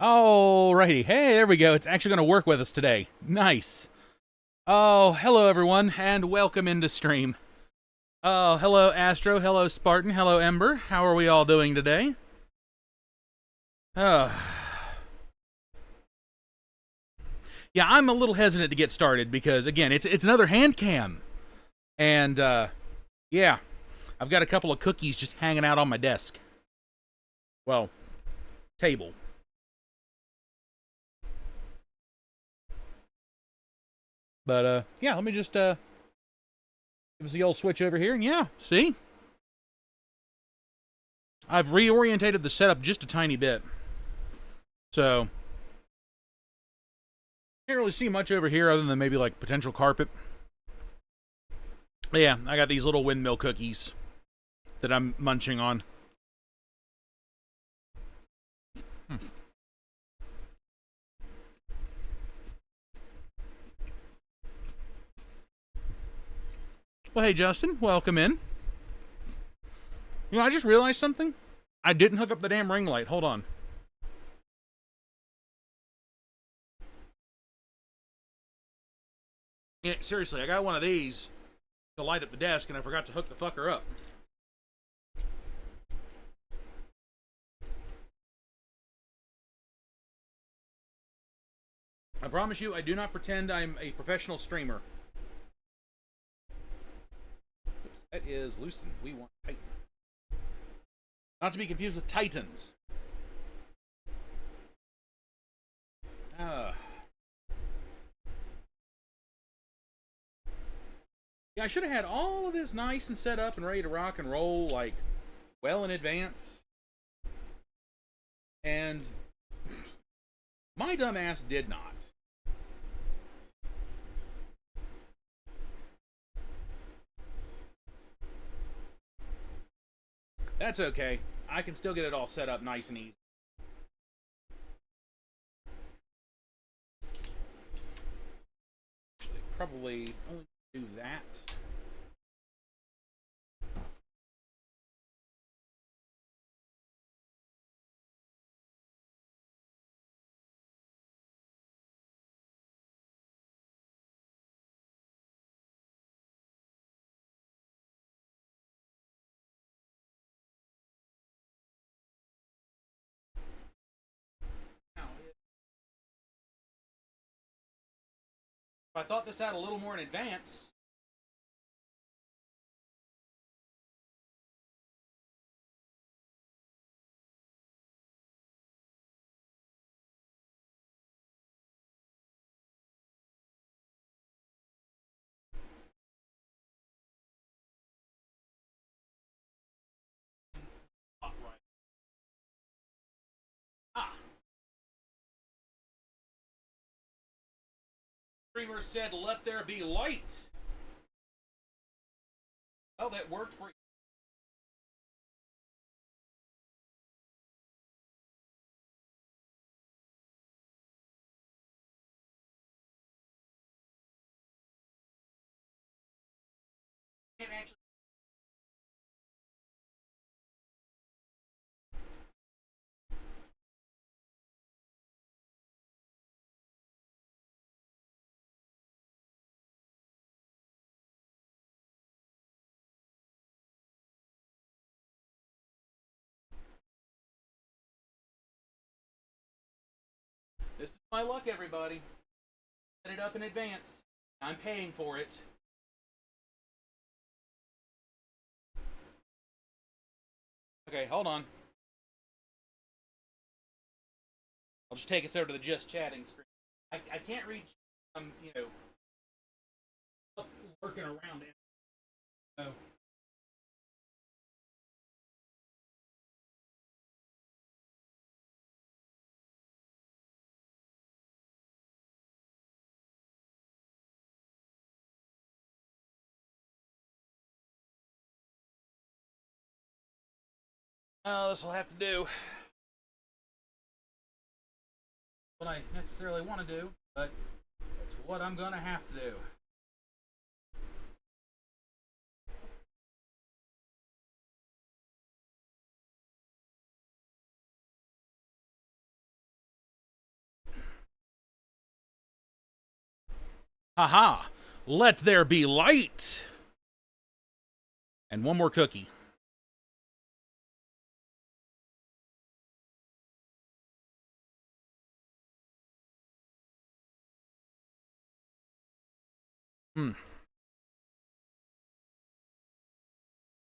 Alrighty, hey, there we go. It's actually going to work with us today. Nice. Oh, hello everyone, and welcome into stream. Oh, hello Astro, hello Spartan, hello Ember. How are we all doing today? Yeah, I'm a little hesitant to get started because, again, it's another hand cam. And, yeah, I've got a couple of cookies just hanging out on my desk. Well, table. But, yeah, let me just, give us the old switch over here, and yeah, see? I've reorientated the setup just a tiny bit. So, can't really see much over here other than maybe like potential carpet. But yeah, I got these little windmill cookies that I'm munching on. Well, hey, Justin, welcome in. You know, I just realized something. I didn't hook up the damn ring light. Hold on. Yeah, seriously, I got one of these to light up the desk, and I forgot to hook the fucker up. I promise you, I do not pretend I'm a professional streamer. Oops, that is loosen. We want tighten. Not to be confused with Titans. Yeah, I should have had all of this nice and set up and ready to rock and roll, like, well in advance. And my dumb ass did not. That's okay. I can still get it all set up nice and easy. Probably only do that. Now, if I thought this out a little more in advance, right. Ah, streamer said, "Let there be light." Oh, that worked for you. Can't actually. This is my luck, everybody. Set it up in advance. I'm paying for it. Okay, hold on. I'll just take us over to the just chatting screen. I can't reach, you know, working around it. So. Oh, this will have to do. What I necessarily want to do, but it's what I'm gonna have to do. Haha! Let there be light! And one more cookie.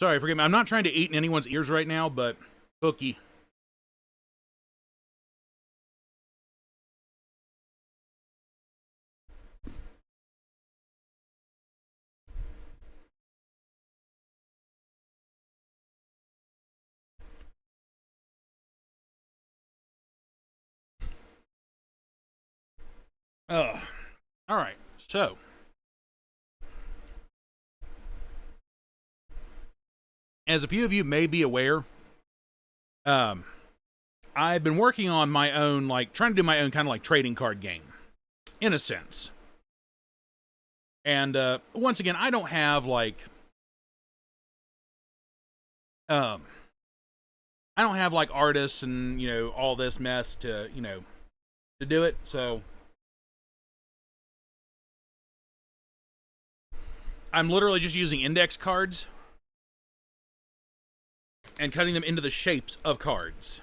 Sorry, forgive me. I'm not trying to eat in anyone's ears right now, but cookie. All right. So, as a few of you may be aware, I've been working on my own, like, trying to do my own kind of like trading card game, in a sense. And once again, I don't have like, I don't have like artists and all this mess to to do it. So I'm literally just using index cards and cutting them into the shapes of cards.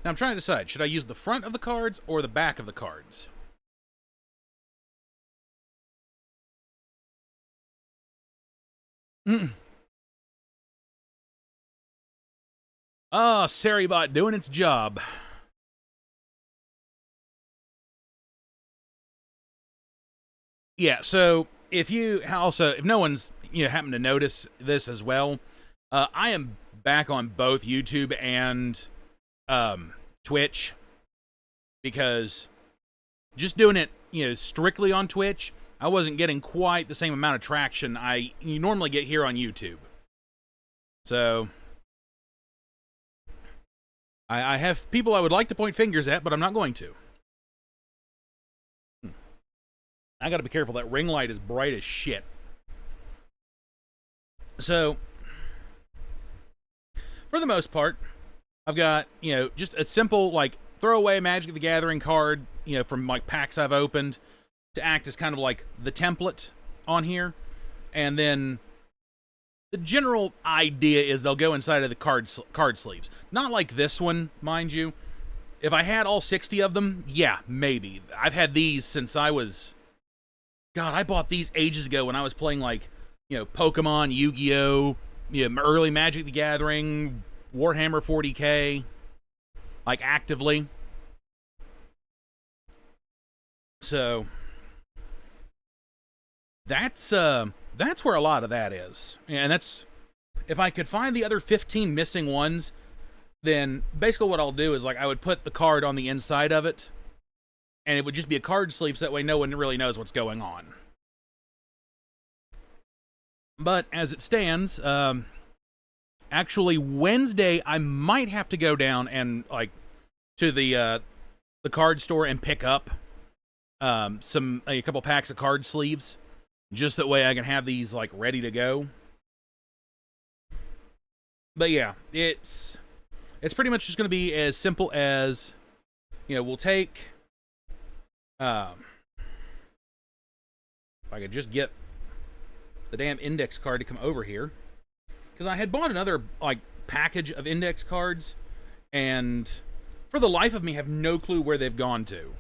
Now I'm trying to decide, should I use the front of the cards or the back of the cards? Ah, Saribot doing its job. Yeah, so if no one's happen to notice this as well, I am back on both YouTube and Twitch, because just doing it strictly on Twitch, I wasn't getting quite the same amount of traction you normally get here on YouTube. So I have people I would like to point fingers at, but I'm not going to. I gotta be careful. That ring light is bright as shit. So, for the most part, I've got, just a simple, like, throwaway Magic the Gathering card, from, like, packs I've opened to act as kind of, like, the template on here. And then the general idea is they'll go inside of the card sleeves. Not like this one, mind you. If I had all 60 of them, yeah, maybe. I've had these since I was... God, I bought these ages ago when I was playing, like, Pokemon, Yu-Gi-Oh!, early Magic the Gathering, Warhammer 40K, like, actively. So, that's where a lot of that is. And that's... If I could find the other 15 missing ones, then basically what I'll do is, like, I would put the card on the inside of it, and it would just be a card sleeve, so that way no one really knows what's going on. But as it stands, actually Wednesday I might have to go down and like to the card store and pick up a couple packs of card sleeves, just that way I can have these like ready to go. But yeah, it's pretty much just going to be as simple as, we'll take, if I could just get the damn index card to come over here, because I had bought another, like, package of index cards, and for the life of me have no clue where they've gone to.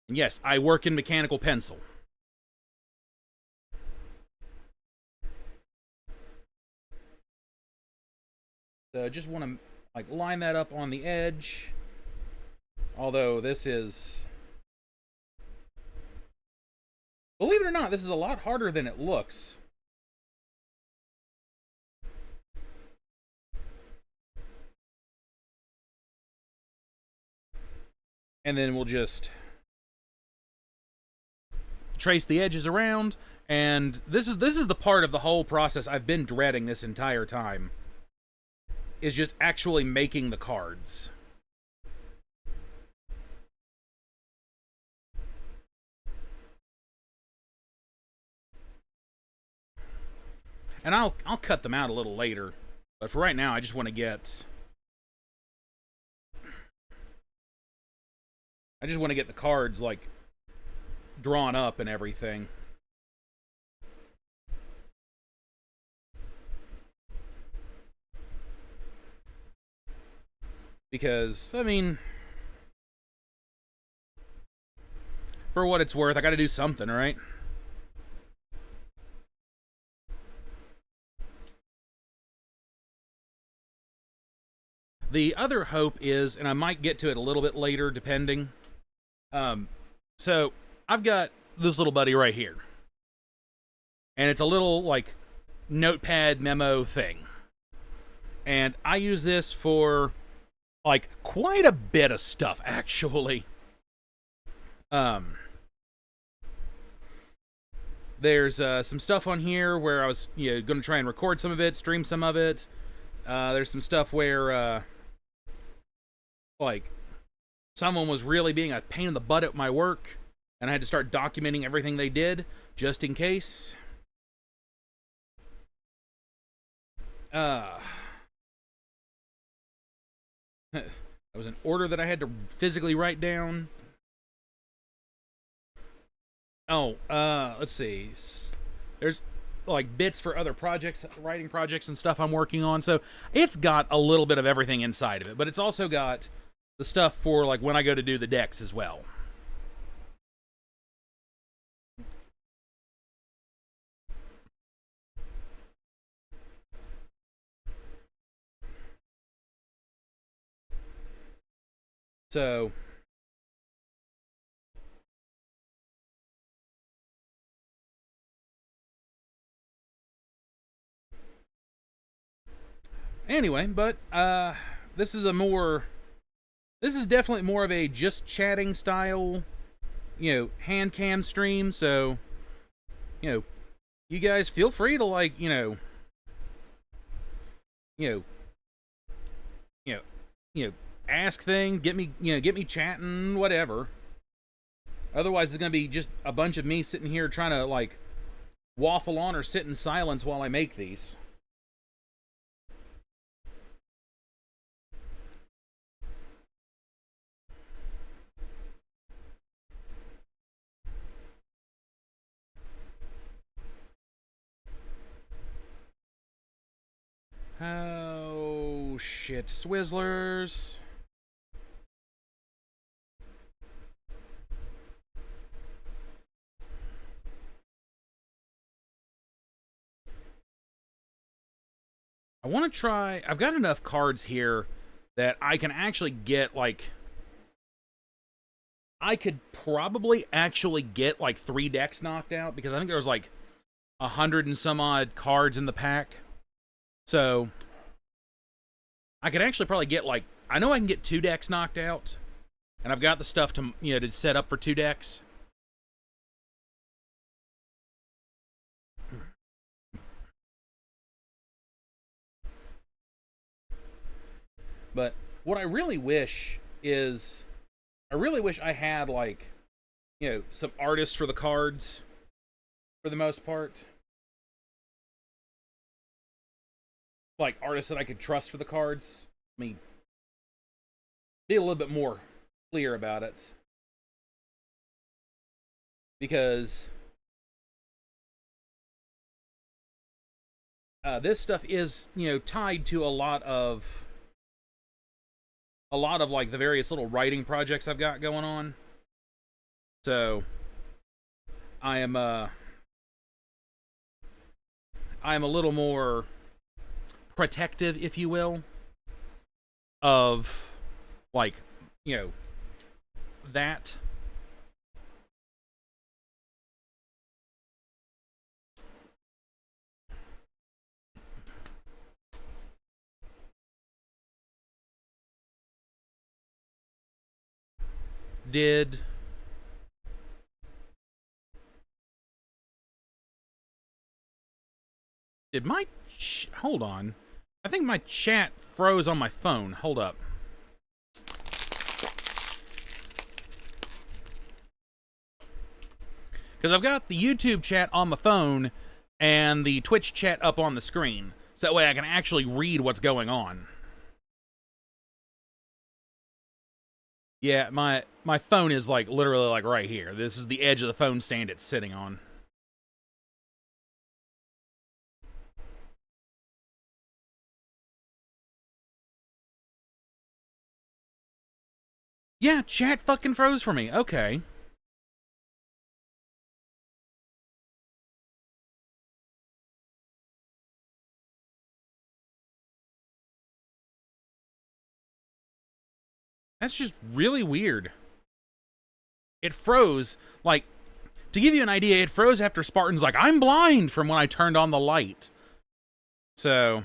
And yes, I work in mechanical pencil. So I just want to, like, line that up on the edge. Although this is... Believe it or not, this is a lot harder than it looks. And then we'll just trace the edges around. And this is the part of the whole process I've been dreading this entire time, is just actually making the cards. And I'll cut them out a little later. But for right now, I just want to get... the cards, like, drawn up and everything. Because, I mean, for what it's worth, I gotta do something, right? The other hope is, and I might get to it a little bit later, depending. So, I've got this little buddy right here. And it's a little, like, notepad memo thing. And I use this for, like, quite a bit of stuff, actually. There's some stuff on here where I was, going to try and record some of it, stream some of it. There's some stuff where, like, someone was really being a pain in the butt at my work, and I had to start documenting everything they did, just in case. That was an order that I had to physically write down. Oh, let's see. There's, like, bits for other projects, writing projects and stuff I'm working on. So it's got a little bit of everything inside of it, but it's also got the stuff for, like, when I go to do the decks as well. So anyway, but this is definitely more of a just chatting style, hand cam stream. So, you guys feel free to, like, ask things, get me chatting, whatever. Otherwise, it's gonna be just a bunch of me sitting here trying to, like, waffle on or sit in silence while I make these. Oh, shit. Swizzlers. I want to try... I've got enough cards here that I can actually get, like... I could probably actually get, like, 3 decks knocked out, because I think there was, like, 100 and some odd cards in the pack. So, I could actually probably get, like... I know I can get 2 decks knocked out, and I've got the stuff to, to set up for 2 decks. But what I really wish is... I really wish I had, like, some artists for the cards, for the most part. Like, artists that I could trust for the cards. I mean, be a little bit more clear about it. Because this stuff is, tied to a lot of, like, the various little writing projects I've got going on. So, I am a little more protective, if you will, of, like, that. Did my... hold on. I think my chat froze on my phone. Hold up. Because I've got the YouTube chat on my phone, and the Twitch chat up on the screen. So that way I can actually read what's going on. Yeah, my phone is like literally like right here. This is the edge of the phone stand it's sitting on. Yeah, chat fucking froze for me. Okay. That's just really weird. It froze, like, to give you an idea, it froze after Spartan's like, I'm blind from when I turned on the light. So,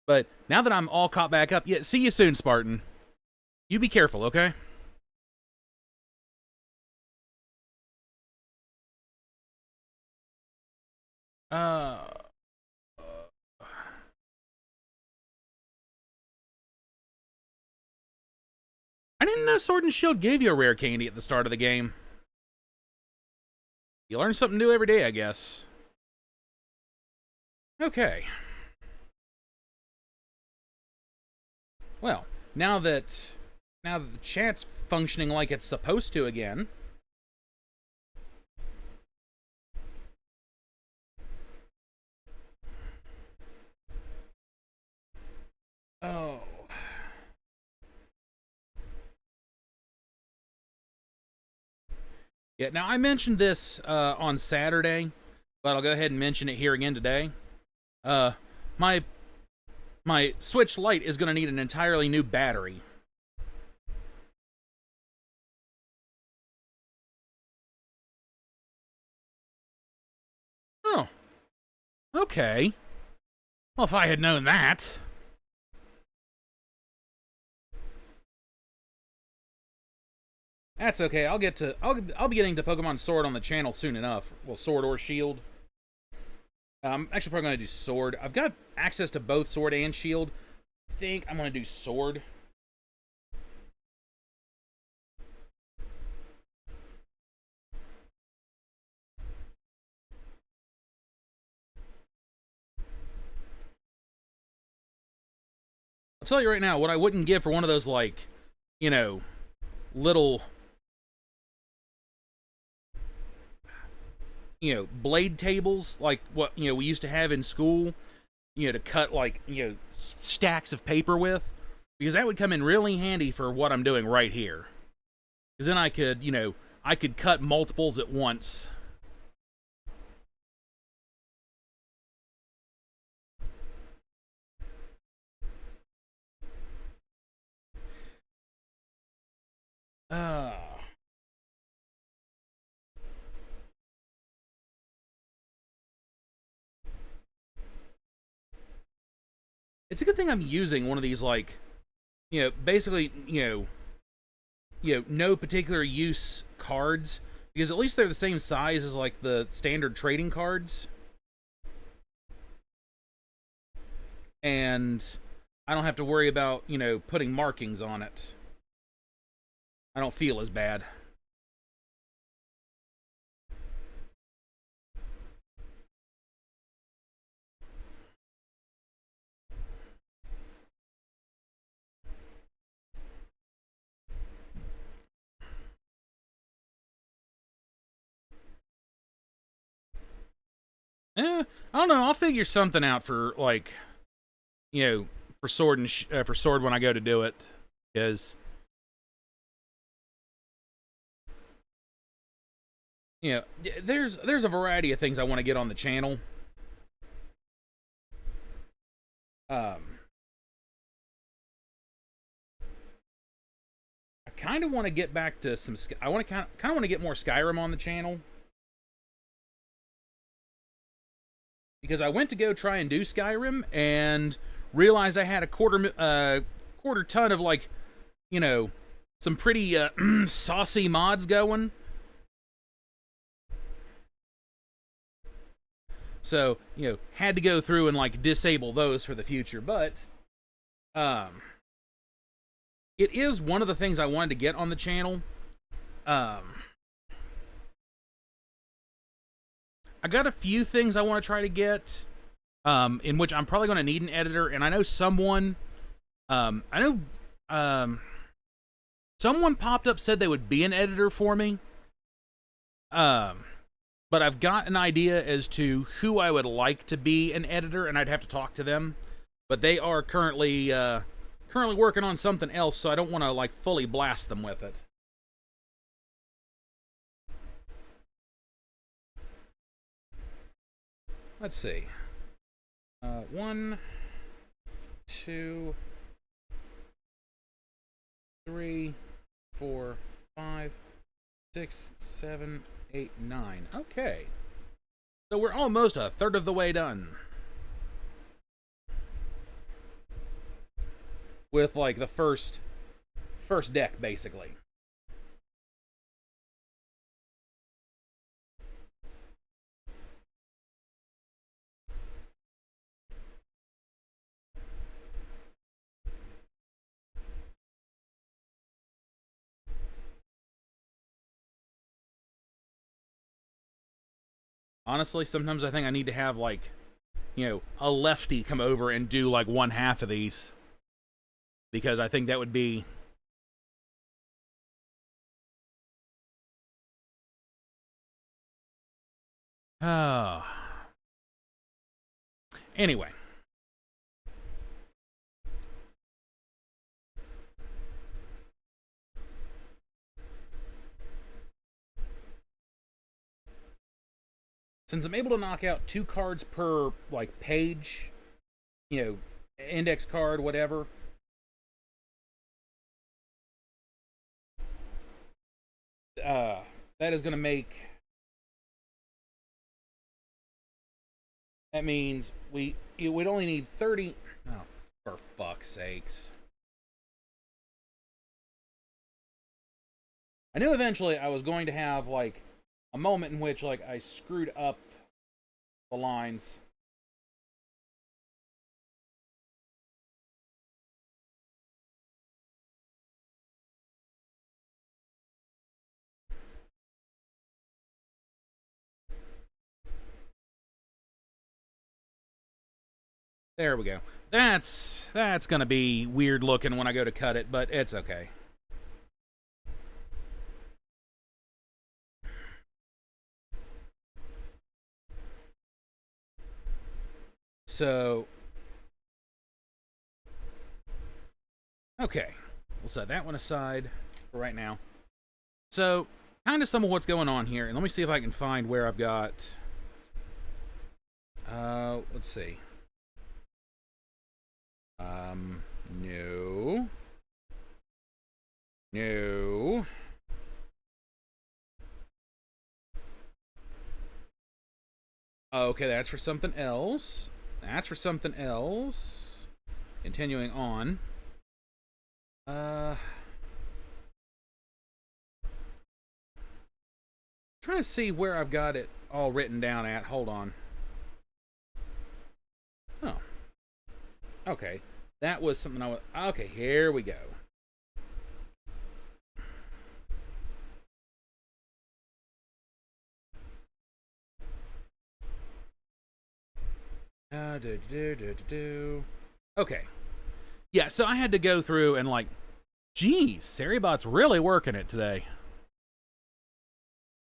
but now that I'm all caught back up, yeah, see you soon, Spartan. You be careful, okay? Uh, I didn't know Sword and Shield gave you a rare candy at the start of the game. You learn something new every day, I guess. Okay. Well, now that the chat's functioning like it's supposed to again. Oh. Yeah, now I mentioned this on Saturday, but I'll go ahead and mention it here again today. My Switch Lite is going to need an entirely new battery. Oh. Okay. Well, if I had known that. That's okay. I'll be getting to Pokemon Sword on the channel soon enough. Well, Sword or Shield. I'm actually probably going to do Sword. I've got access to both Sword and Shield. I think I'm going to do Sword. I'll tell you right now, what I wouldn't give for one of those, like, you know, little, you know, blade tables, like what, you know, we used to have in school, you know, to cut, like, you know, stacks of paper with, because that would come in really handy for what I'm doing right here. Because then I could, you know, I could cut multiples at once. It's a good thing I'm using one of these, like, you know, basically, you know, no particular use cards, because at least they're the same size as, like, the standard trading cards. And I don't have to worry about, you know, putting markings on it. I don't feel as bad. I don't know. I'll figure something out for, like, you know, for Sword and for Sword when I go to do it, because, you know, there's a variety of things I want to get on the channel. I kind of want to get back to some. I want to kind of want to get more Skyrim on the channel, because I went to go try and do Skyrim and realized I had a quarter ton of, like, you know, some pretty saucy mods going. So, you know, had to go through and, like, disable those for the future. But it is one of the things I wanted to get on the channel. I got a few things I want to try to get, in which I'm probably going to need an editor, and I know someone, someone popped up, said they would be an editor for me, but I've got an idea as to who I would like to be an editor, and I'd have to talk to them, but they are currently working on something else, so I don't want to, like, fully blast them with it. Let's see. 1, 2, 3, 4, 5, 6, 7, 8, 9. Okay. So we're almost a third of the way done. With, like, the first deck, basically. Honestly, sometimes I think I need to have, like, you know, a lefty come over and do, like, 1/2 of these. Because I think that would be... Oh. Anyway. Since I'm able to knock out 2 cards per, like, page, you know, index card, whatever, that is going to make... That means we'd only need 30... Oh, for fuck's sakes. I knew eventually I was going to have, like, a moment in which, like, I screwed up the lines. There we go. That's gonna be weird looking when I go to cut it, but it's okay. So, okay, we'll set that one aside for right now. So, kind of some of what's going on here, and let me see if I can find where I've got... let's see. No. No. Okay, that's for something else. That's for something else. Continuing on. Trying to see where I've got it all written down at. Hold on. Oh. Okay. That was something I was... Okay, here we go. Okay. Yeah, so I had to go through and, like, geez, Saribot's really working it today.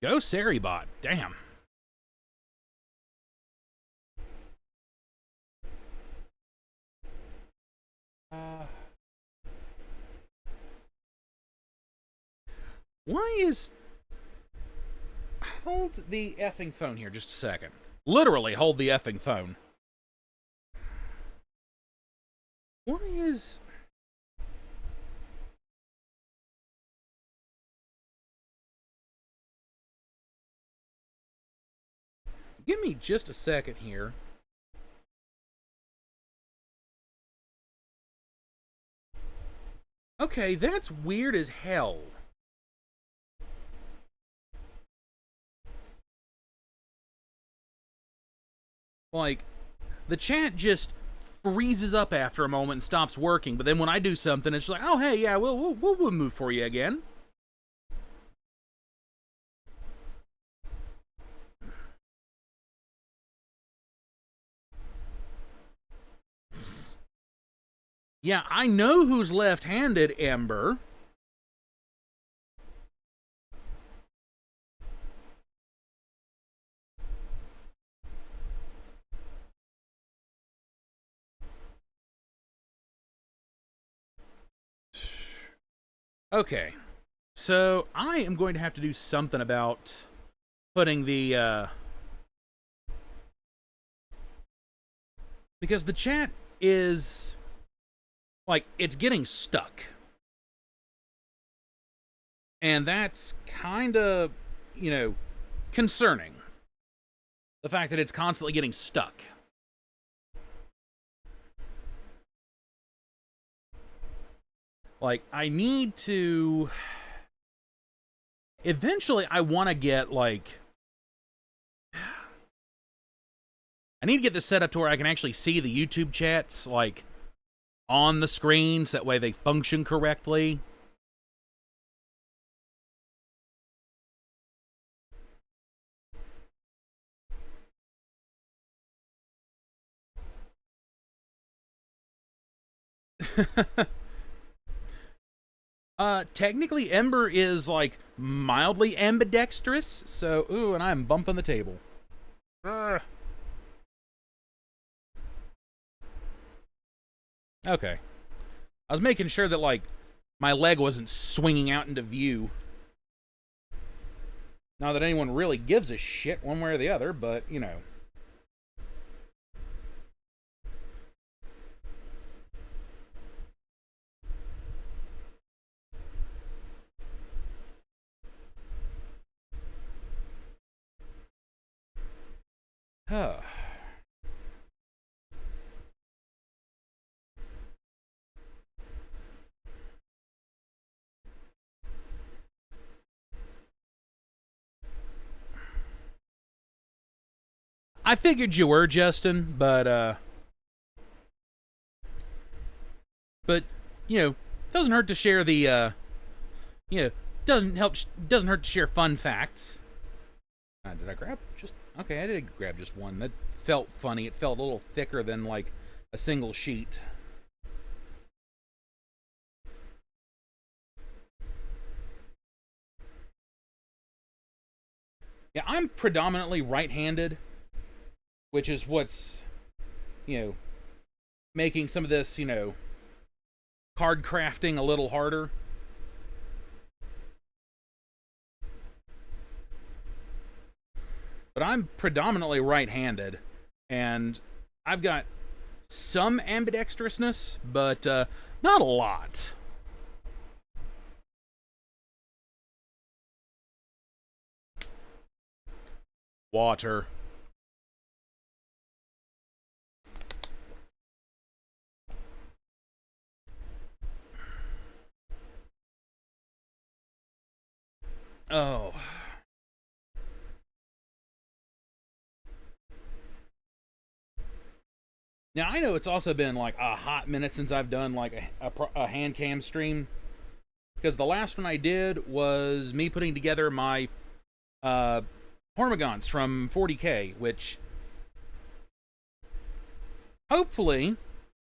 Go Saribot. Damn. Why is... Hold the effing phone here just a second. Literally hold the effing phone. Why is... Give me just a second here. Okay, that's weird as hell. Like, the chat just freezes up after a moment and stops working, but then when I do something, it's like, oh, hey, yeah, we'll move for you again. Yeah, I know who's left-handed, Ember. Okay, so I am going to have to do something about putting the, because the chat is, like, it's getting stuck. And that's kind of, you know, concerning. The fact that it's constantly getting stuck. Like, I need to... Eventually, I want to get, like... I need to get this set up to where I can actually see the YouTube chats, like, on the screen, so that way they function correctly. Technically, Ember is, like, mildly ambidextrous, so... Ooh, and I'm bumping the table. Okay. I was making sure that, like, my leg wasn't swinging out into view. Not that anyone really gives a shit one way or the other, but, you know. Huh. I figured you were, Justin, but, you know, doesn't hurt to share the, you know, doesn't hurt to share fun facts. Did I grab just... Okay, I did grab just one. That felt funny. It felt a little thicker than, like, a single sheet. Yeah, I'm predominantly right-handed, which is what's, you know, making some of this, you know, card crafting a little harder. But I'm predominantly right-handed, and I've got some ambidextrousness, but not a lot. Water. Oh. Now, I know it's also been, like, a hot minute since I've done, like, a Handcam stream. Because the last one I did was me putting together my Hormigons from 40K, which hopefully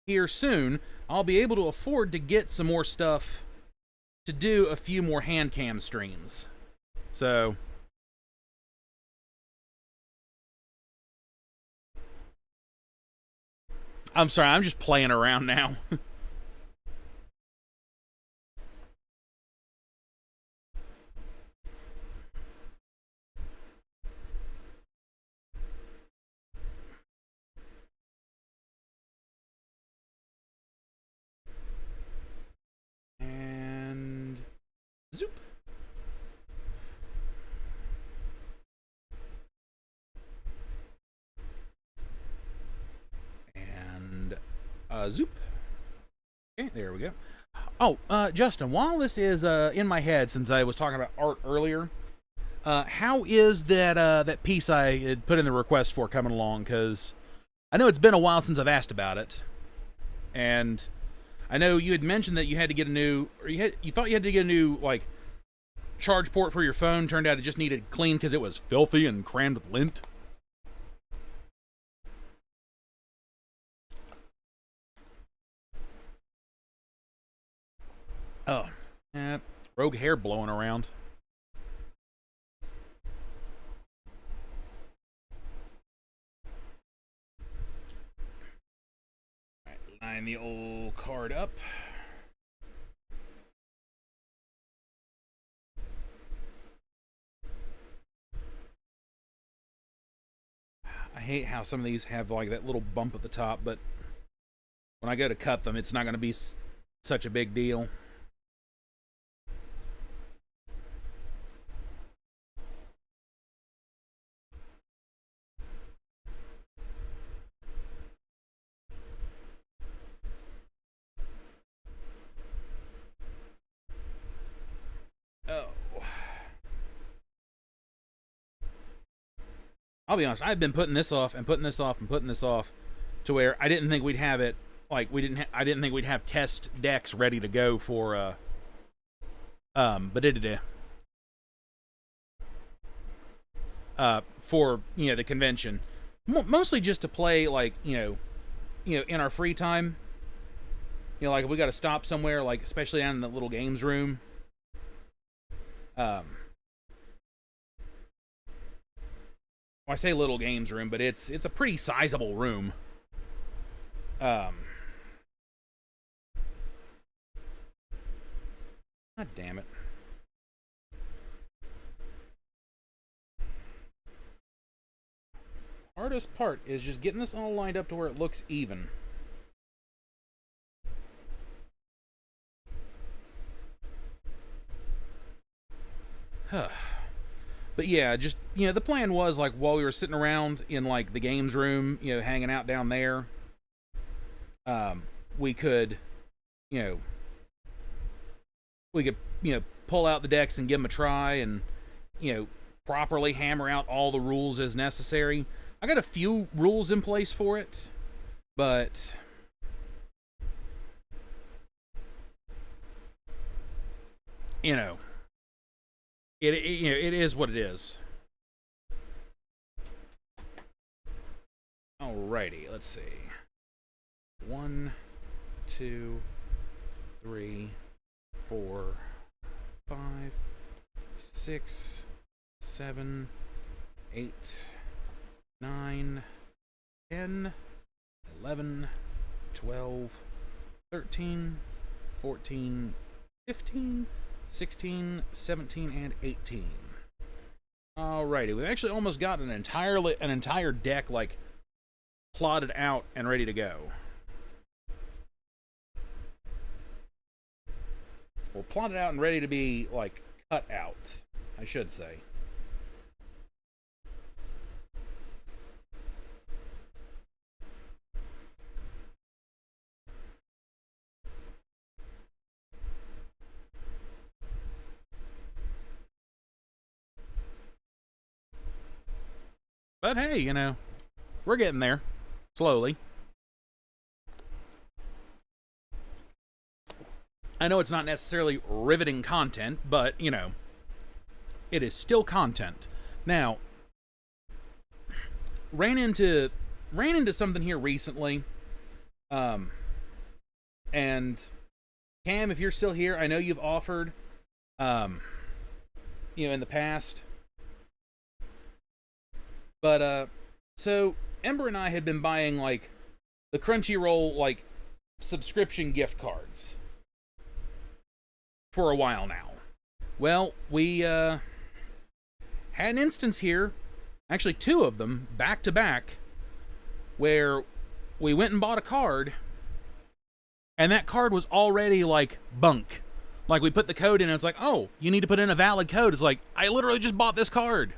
here soon I'll be able to afford to get some more stuff to do a few more Handcam streams. So I'm sorry, I'm just playing around now. And zoop. And zoop. Okay, there we go. Oh, Justin, while this is in my head, since I was talking about art earlier, how is that that piece I had put in the request for coming along? Because I know it's been a while since I've asked about it, and I know you had mentioned that you had to get a new, or you thought you had to get a new, like, charge port for your phone. Turned out it just needed clean because it was filthy and crammed with lint. Oh, rogue hair blowing around. All right, line the old card up. I hate how some of these have like that little bump at the top, but when I go to cut them, it's not going to be such a big deal. Oh. I'll be honest, I've been putting this off and putting this off and putting this off to where I didn't think we'd have it, like I didn't think we'd have test decks ready to go for for the convention, mostly just to play, like in our free time. Like if we got to stop somewhere, like especially down in the little games room. Well, I say little games room, but it's a pretty sizable room. God damn it. Hardest part is just getting this all lined up to where it looks even. But yeah, just, the plan was, like, while we were sitting around in, like, the games room, hanging out down there, we could, pull out the decks and give them a try and, properly hammer out all the rules as necessary. I got a few rules in place for it, but it is what it is. Alrighty, let's see. 1, 2, 3, 4, 5, 6, 7, 8, 9, 10, 11, 12, 13, 14, 15, 16, 17, and 18. Alrighty, we've actually almost got an entire deck, like, plotted out and ready to go. Well, plotted out and ready to be, like, cut out, I should say. But hey, we're getting there. Slowly. I know it's not necessarily riveting content, but, it is still content. Now, ran into something here recently. And Cam, if you're still here, I know you've offered, in the past. But, so Ember and I had been buying, like, the Crunchyroll, like, subscription gift cards for a while now. Well, we, had an instance here, actually 2 of them, back to back, where we went and bought a card, and that card was already, like, bunk. Like, we put the code in, and it's like, oh, you need to put in a valid code. It's like, I literally just bought this card.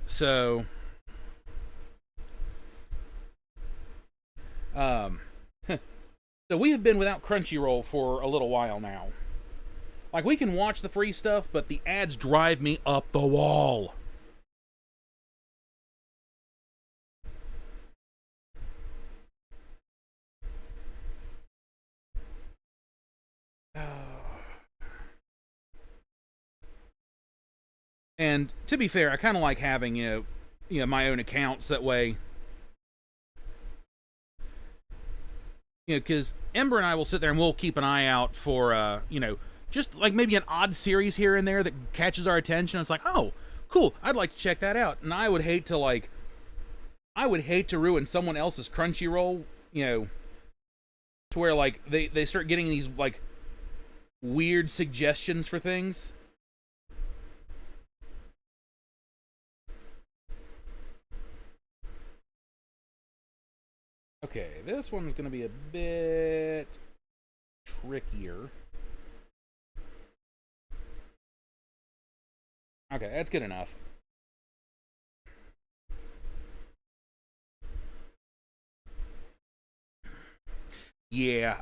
So, so we have been without Crunchyroll for a little while now. Like, we can watch the free stuff, but the ads drive me up the wall. And to be fair, I kind of like having, my own accounts. That way, You know, because Ember and I will sit there and we'll keep an eye out for, you know, just like maybe an odd series here and there that catches our attention. It's like, oh, cool, I'd like to check that out. And I would hate to ruin someone else's Crunchyroll, you know, to where, like, they start getting these, like, weird suggestions for things. Okay, this one's going to be a bit trickier. Okay, that's good enough. Yeah,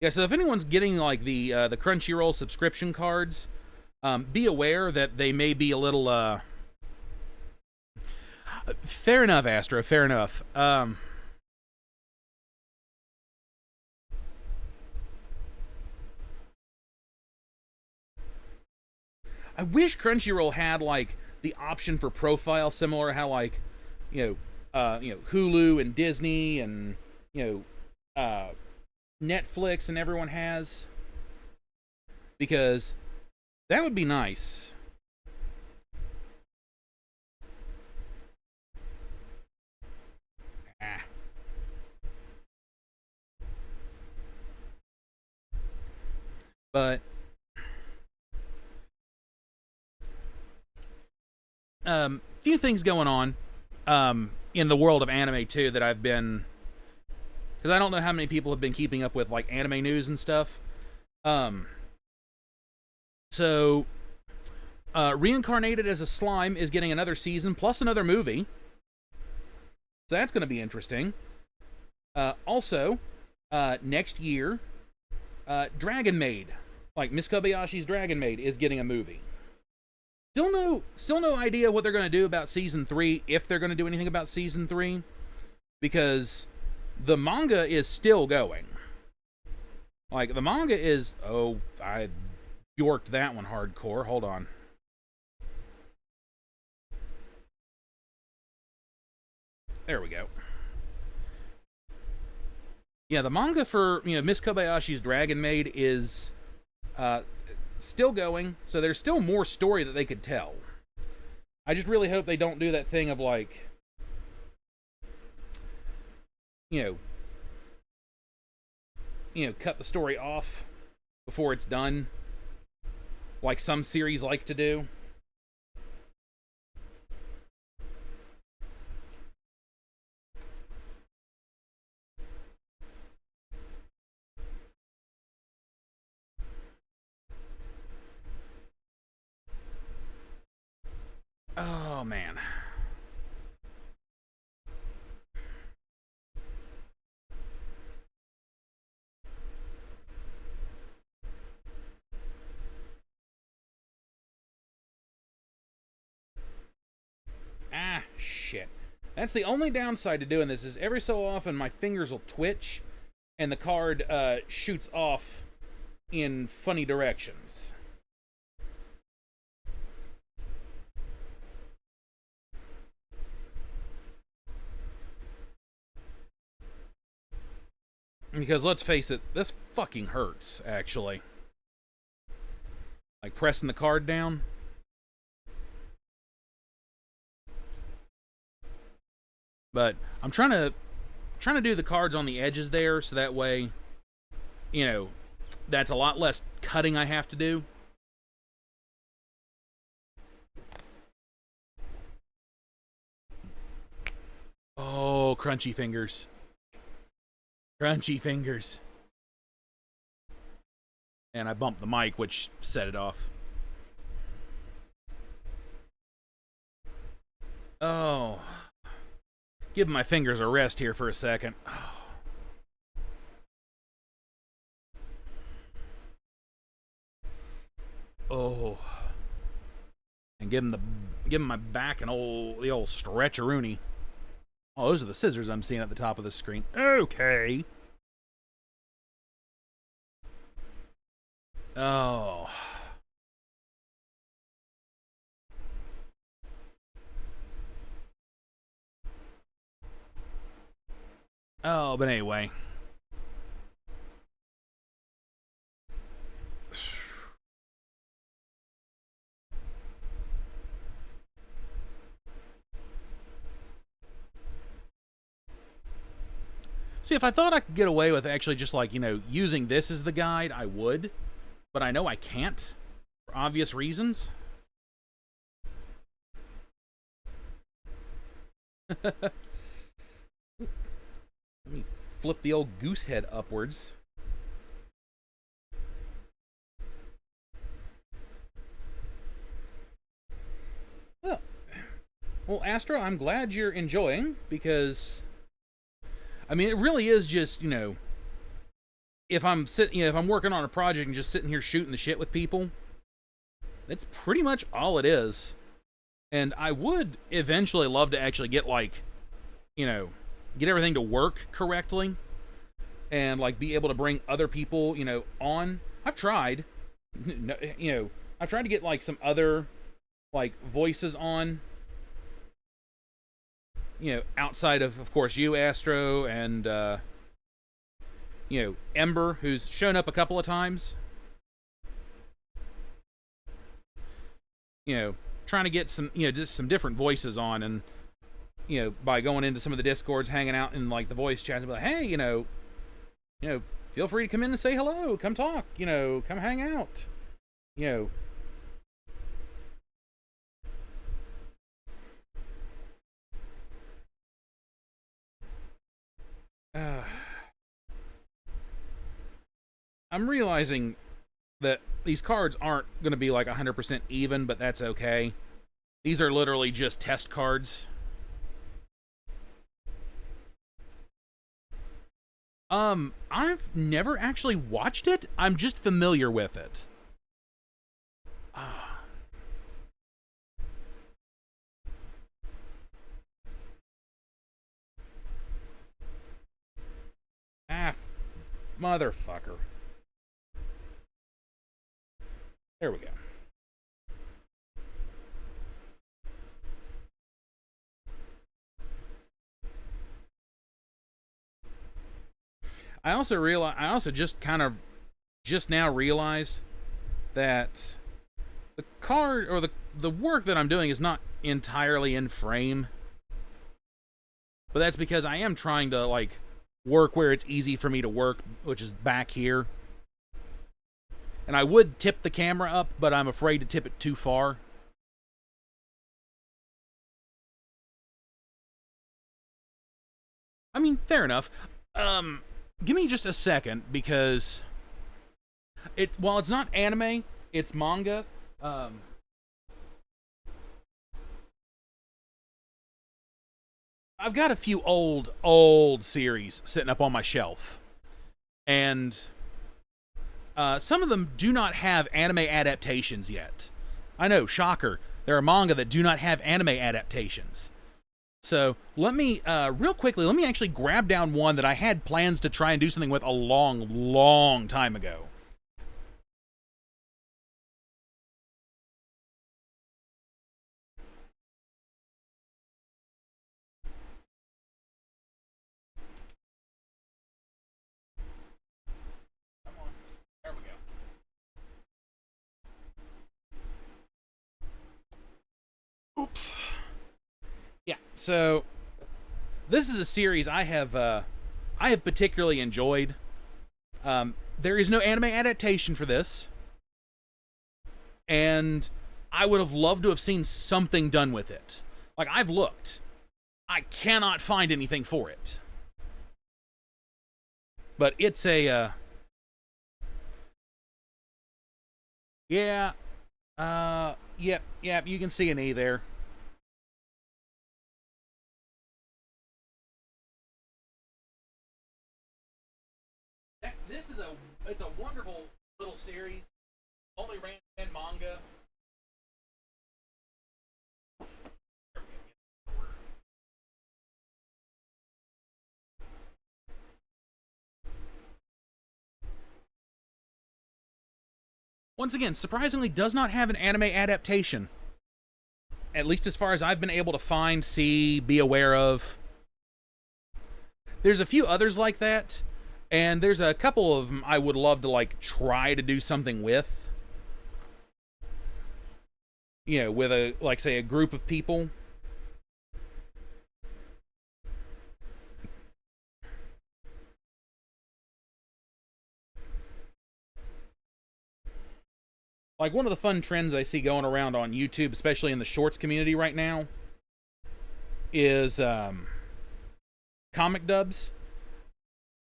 yeah, so if anyone's getting, like, the Crunchyroll subscription cards, be aware that they may be a little, fair enough, Astra, fair enough. I wish Crunchyroll had, like, the option for profile similar to how, like, you know, Hulu and Disney and, you know, Netflix and everyone has. Because that would be nice. Ah. But few things going on in the world of anime too that I've been, because I don't know how many people have been keeping up with, like, anime news and stuff. So Reincarnated as a Slime is getting another season plus another movie, so that's going to be interesting. Also, next year, Dragon Maid, like Miss Kobayashi's Dragon Maid, is getting a movie. Still no idea what they're going to do about season 3, if they're going to do anything about season 3, because the manga is still going. Like, the manga is, oh, I yorked that one hardcore. Hold on. There we go. Yeah, the manga for, you know, Miss Kobayashi's Dragon Maid is still going, so there's still more story that they could tell. I just really hope they don't do that thing of, like, you know, cut the story off before it's done, like some series like to do. Oh, man. Ah, shit. That's the only downside to doing this, is every so often my fingers will twitch and the card shoots off in funny directions. Because let's face it, this fucking hurts, actually. Like pressing the card down. But I'm trying to do the cards on the edges there, so that way, you know, that's a lot less cutting I have to do. Oh, crunchy fingers. Crunchy fingers. And I bumped the mic, which set it off. Oh. Give my fingers a rest here for a second. Oh. And give him my back the old stretcheroonie. Oh, those are the scissors I'm seeing at the top of the screen. Okay. Oh. Oh, but anyway. See, if I thought I could get away with actually just like, using this as the guide, I would. But I know I can't for obvious reasons. Let me flip the old goose head upwards. Well, Astra, I'm glad you're enjoying, because I mean, it really is just, if I'm if I'm working on a project and just sitting here shooting the shit with people, that's pretty much all it is. And I would eventually love to actually get like, get everything to work correctly and like be able to bring other people, on. I've tried, I've tried to get like some other like voices on, outside of course, you, Astro, and, Ember, who's shown up a couple of times. Trying to get some, just some different voices on, and, by going into some of the Discords, hanging out in, like, the voice chats, and be like, hey, feel free to come in and say hello, come talk, come hang out, I'm realizing that these cards aren't going to be like 100% even, but that's okay. These are literally just test cards. I've never actually watched it. I'm just familiar with it. Motherfucker. There we go. I also just now realized that the card, or the work that I'm doing, is not entirely in frame. But that's because I am trying to like work where it's easy for me to work, which is back here. And I would tip the camera up, but I'm afraid to tip it too far. I mean, fair enough. Give me just a second, because while it's not anime, it's manga. I've got a few old series sitting up on my shelf, and some of them do not have anime adaptations yet. I know, shocker. There are manga that do not have anime adaptations. So let me, real quickly, let me actually grab down one that I had plans to try and do something with a long time ago. Come on. There we go. Oops. Yeah, so this is a series I have particularly enjoyed. There is no anime adaptation for this, and I would have loved to have seen something done with it. Like, I've looked. I cannot find anything for it. But it's a, yeah, yep, you can see an E there. It's a wonderful little series. Only ran 10 manga. Once again, surprisingly does not have an anime adaptation. At least as far as I've been able to find, see, be aware of. there's a few others like that, and there's a couple of them I would love to like try to do something with. You know, with a, like, say, a group of people. Like, one of the fun trends I see going around on YouTube, especially in the shorts community right now, is comic dubs.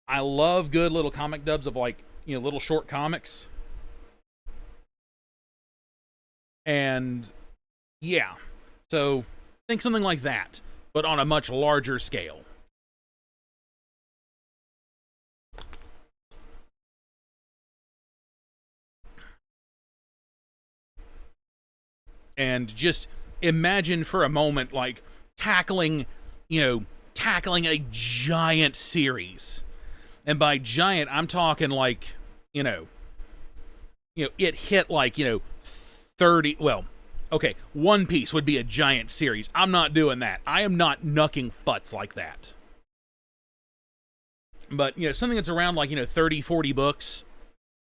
I love good little comic dubs of, like, you know, little short comics. And yeah, so think something like that, but on a much larger scale. And just imagine for a moment, like, tackling a giant series. And by giant, I'm talking like, it hit like, 30, well, okay, One Piece would be a giant series. I'm not doing that. I am not knucking futz like that. But, something that's around like, 30, 40 books,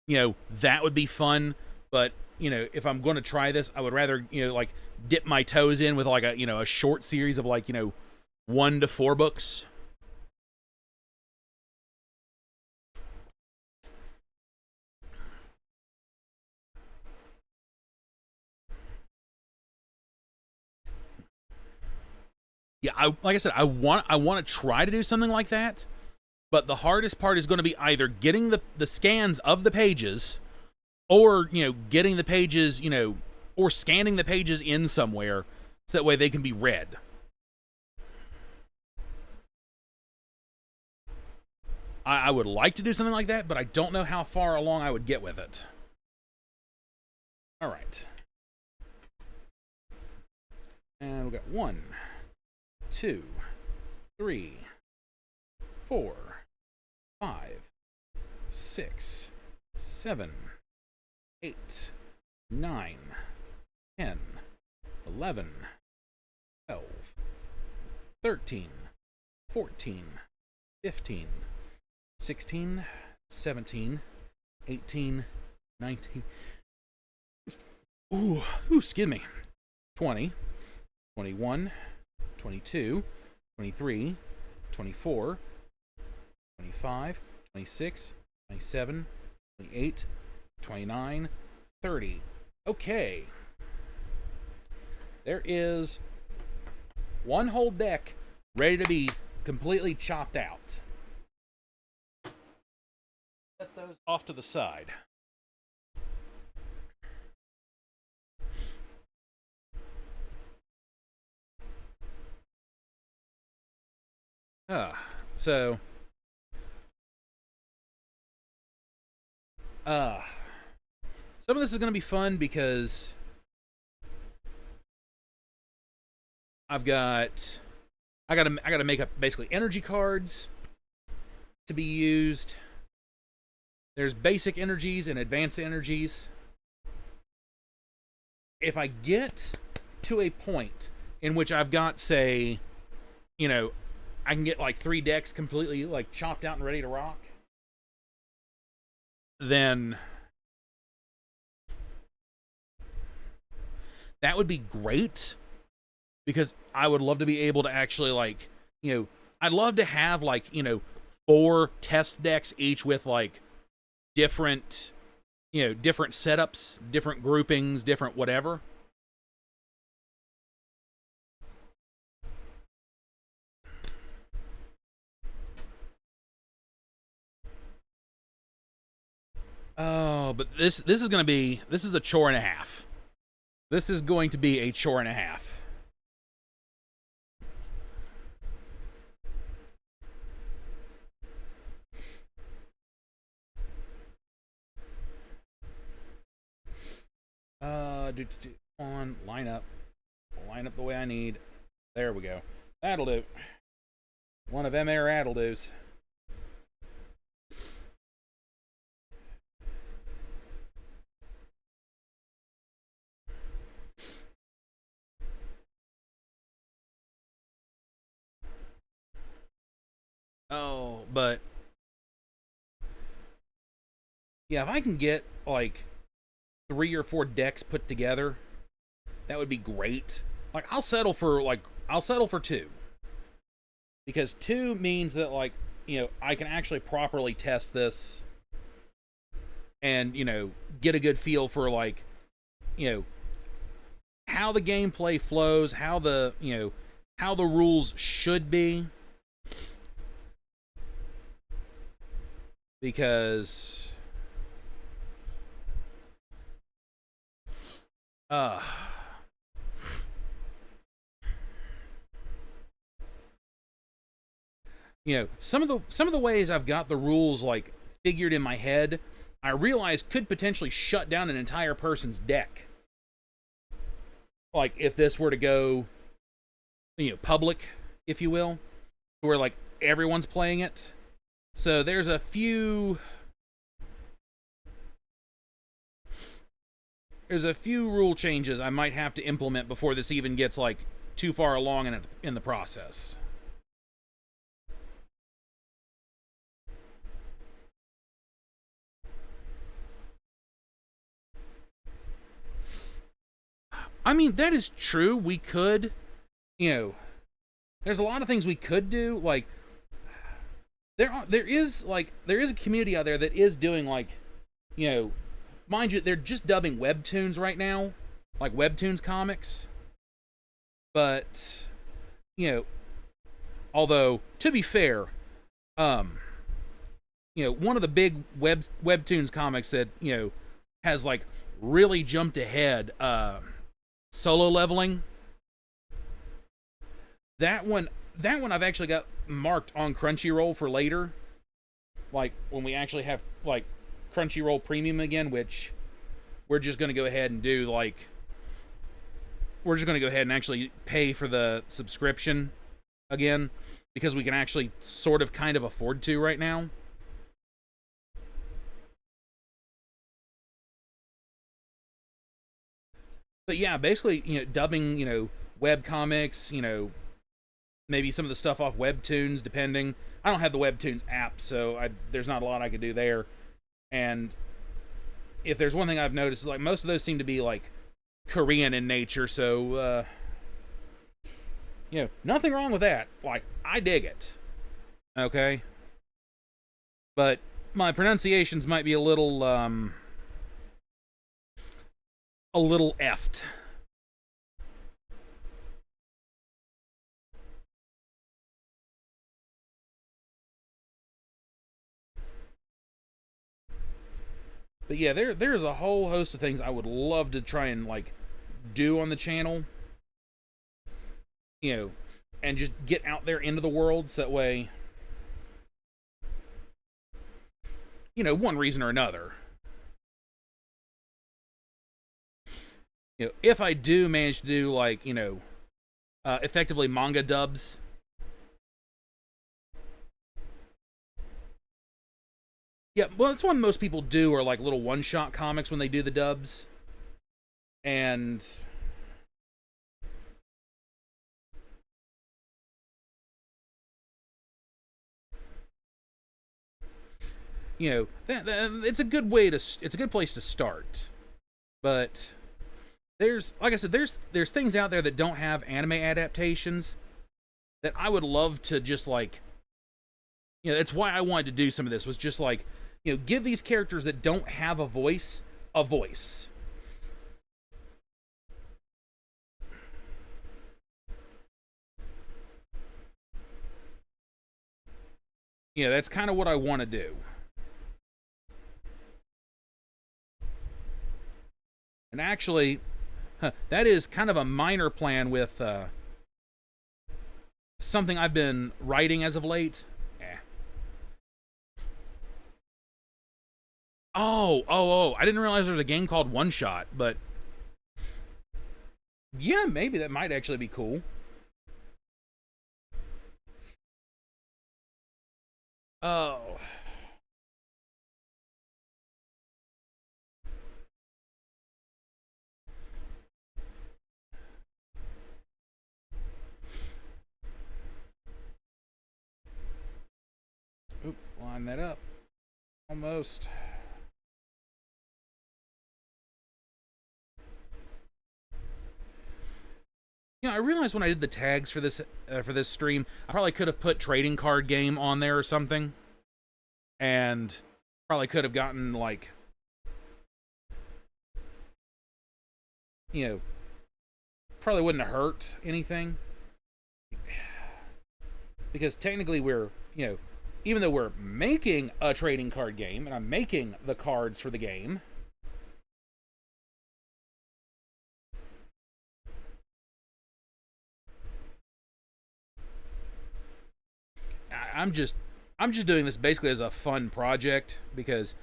that would be fun. But, if I'm going to try this, I would rather, like, dip my toes in with like a short series of like, 1 to 4 books. Yeah, like I said, I want to try to do something like that, but the hardest part is going to be either getting the scans of the pages, or getting the pages, or scanning the pages in somewhere so that way they can be read. I would like to do something like that, but I don't know how far along I would get with it. All right. And we got 1, 2, 3, 4, 5, 6, 7, 8, 9, 10, 11, 12, 13, 14, 15, 16, 17, 18, 19. Ooh, excuse me. 20, 21, 22, 23, 24, 25, 26, 27, 28, 29, 30. Okay. There is one whole deck ready to be completely chopped out. Set those off to the side. So some of this is going to be fun because I gotta make up basically energy cards to be used. There's basic energies and advanced energies. If I get to a point in which I've got, say, I can get like 3 decks completely like chopped out and ready to rock, then that would be great, because I would love to be able to actually, like, I'd love to have like, 4 test decks each with like different, different setups, different groupings, different whatever. Oh, but this is a chore and a half. This is going to be a chore and a half. On, line up the way I need. There we go. That'll do. One of them air that'll do's. but yeah, if I can get like 3 or 4 decks put together, that would be great. Like I'll settle for 2. Because 2 means that like, I can actually properly test this and, get a good feel for like, how the gameplay flows, how the rules should be. Because some of the ways I've got the rules like figured in my head, I realize could potentially shut down an entire person's deck. Like if this were to go, public, if you will, where like everyone's playing it. So there's a few rule changes I might have to implement before this even gets like too far along in the process. I mean, that is true. We could, there's a lot of things we could do. Like, there is a community out there that is doing like, mind you, they're just dubbing webtoons right now, like webtoons comics. But, although to be fair, one of the big webtoons comics that has like really jumped ahead, Solo Leveling. That one I've actually got marked on Crunchyroll for later. Like when we actually have like Crunchyroll Premium again, which we're just going to go ahead and do like we're just going to go ahead and actually pay for the subscription again because we can actually sort of kind of afford to right now. But yeah, basically, dubbing, web comics, maybe some of the stuff off Webtoons, depending. I don't have the Webtoons app, so there's not a lot I could do there. And if there's one thing I've noticed, like most of those seem to be like Korean in nature, so nothing wrong with that. Like I dig it. Okay? But my pronunciations might be a little effed. But yeah, there's a whole host of things I would love to try and like do on the channel. And just get out there into the world so that way one reason or another. If I do manage to do like, effectively manga dubs. Yeah, well, that's what most people do, are like little one-shot comics when they do the dubs. And it's a good way to, it's a good place to start. But there's, like I said, there's things out there that don't have anime adaptations that I would love to just like, that's why I wanted to do some of this, was just like, give these characters that don't have a voice a voice. That's kind of what I want to do. And actually, that is kind of a minor plan with something I've been writing as of late. Oh, I didn't realize there was a game called One Shot, but yeah, maybe that might actually be cool. Oh. Line that up. Almost. You know, I realized when I did the tags for this stream, I probably could have put trading card game on there or something, and probably could have gotten like, you know, probably wouldn't have hurt anything, because technically we're, you know, even though we're making a trading card game and I'm making the cards for the game, I'm just doing this basically as a fun project, because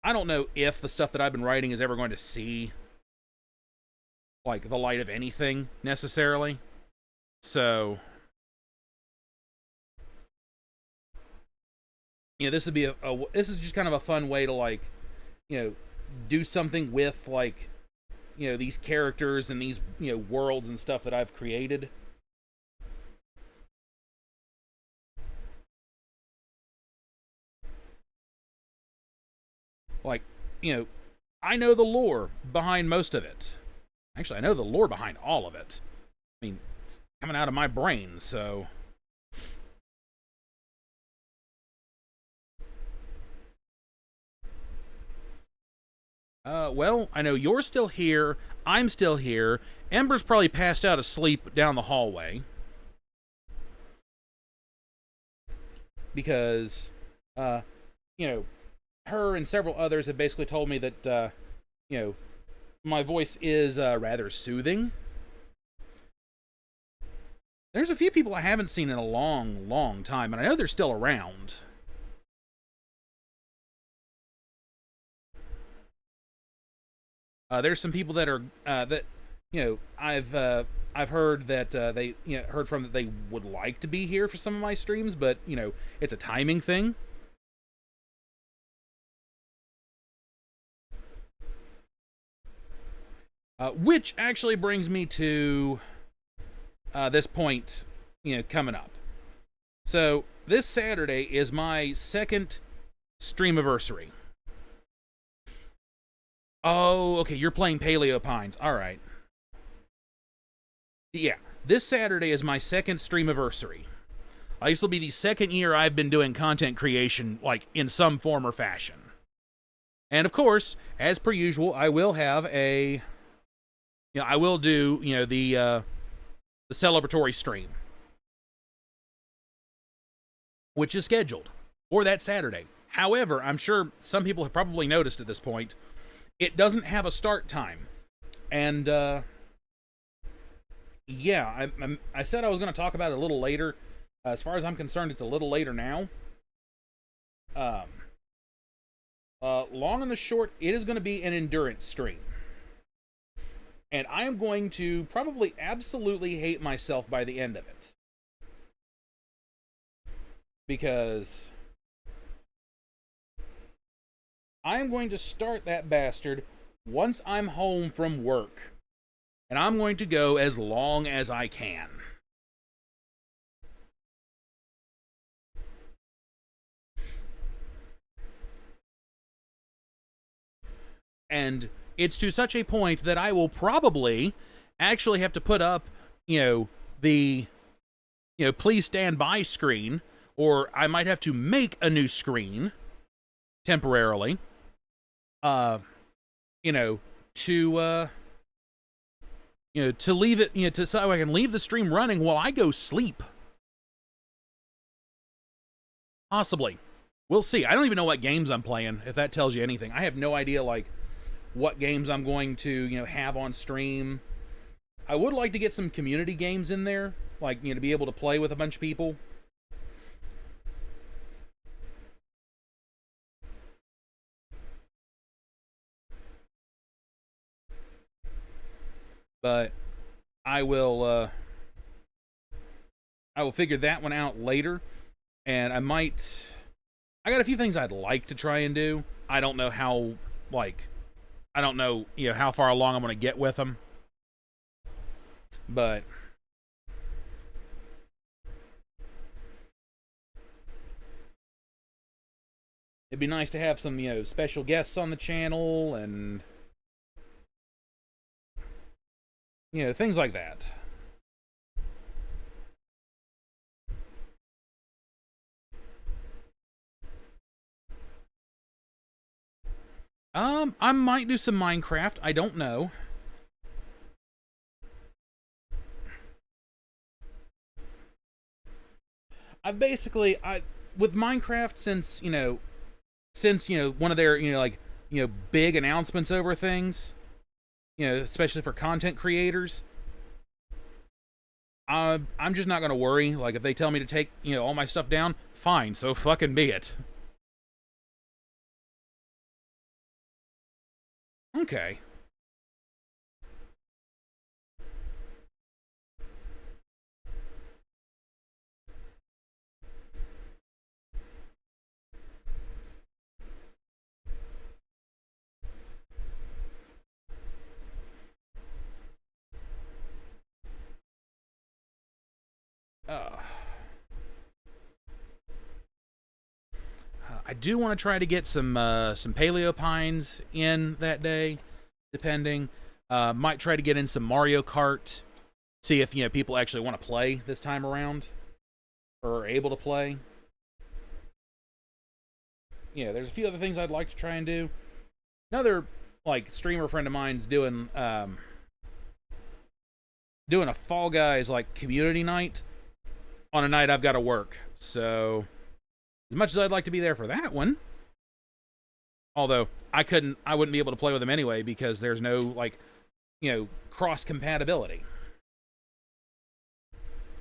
I don't know if the stuff that I've been writing is ever going to see like the light of anything necessarily. So, you know, this would be this is just kind of a fun way to, like, you know, do something with, like, you know, these characters and these, you know, worlds and stuff that I've created. Like, you know, I know the lore behind most of it. Actually, I know the lore behind all of it. I mean, it's coming out of my brain, so... well, I know you're still here, I'm still here, Ember's probably passed out asleep down the hallway. Because, you know, her and several others have basically told me that, you know, my voice is rather soothing. There's a few people I haven't seen in a long, long time, and I know they're still around. There's some people that are that, you know, I've heard that they, you know, heard from that they would like to be here for some of my streams, but, you know, it's a timing thing. Which actually brings me to this point, you know, coming up. So this Saturday is my second streamiversary. Oh, okay, you're playing Paleo Pines. All right. Yeah, this Saturday is my second streamiversary. This will be the second year I've been doing content creation, like, in some form or fashion. And of course, as per usual, I will have a, you know, I will do, you know, the celebratory stream, which is scheduled for that Saturday. However, I'm sure some people have probably noticed at this point, it doesn't have a start time. And, yeah, I said I was going to talk about it a little later. As far as I'm concerned, it's a little later now. Long and the short, it is going to be an endurance stream. And I am going to probably absolutely hate myself by the end of it. Because I am going to start that bastard once I'm home from work. And I'm going to go as long as I can. And it's to such a point that I will probably actually have to put up, you know, the, you know, please stand by screen, or I might have to make a new screen temporarily, you know, to, you know, to leave it, you know, to so I can leave the stream running while I go sleep. Possibly. We'll see. I don't even know what games I'm playing, if that tells you anything. I have no idea, like, what games I'm going to, you know, have on stream. I would like to get some community games in there, like, you know, to be able to play with a bunch of people. But I will figure that one out later, and I got a few things I'd like to try and do. I don't know how, like, I don't know, you know, how far along I'm going to get with them. But It'd be nice to have some, special guests on the channel and, things like that. I might do some Minecraft. I don't know. With Minecraft, since one of their big announcements over things, especially for content creators, I'm just not gonna worry. Like, if they tell me to take all my stuff down, fine, so fucking be it. Okay. I do want to try to get some paleo pines in that day, depending. Might try to get in some Mario Kart. See if people actually want to play this time around, or are able to play. There's a few other things I'd like to try and do. Another streamer friend of mine's doing a Fall Guys community night on a night I've got to work. So as much as I'd like to be there for that one, although I wouldn't be able to play with them anyway because there's no cross compatibility.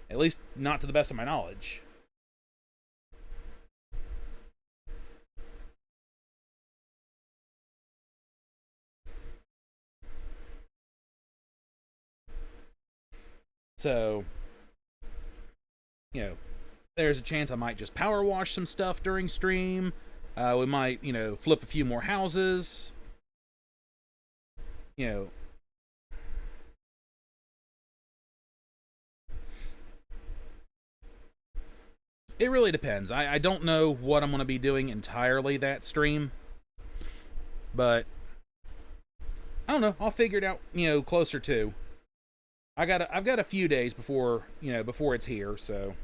At least not to the best of my knowledge. So, there's a chance I might just power wash some stuff during stream. We might, flip a few more houses. It really depends. I don't know what I'm going to be doing entirely that stream. But I don't know. I'll figure it out, closer to. I've got a few days before it's here, so.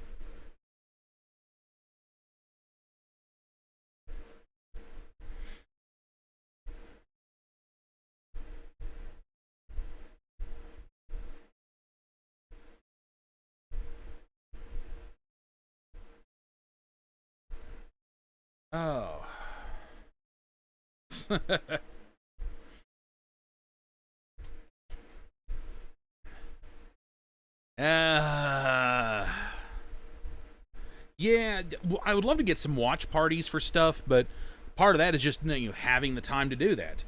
Oh. Yeah, I would love to get some watch parties for stuff, but part of that is just having the time to do that.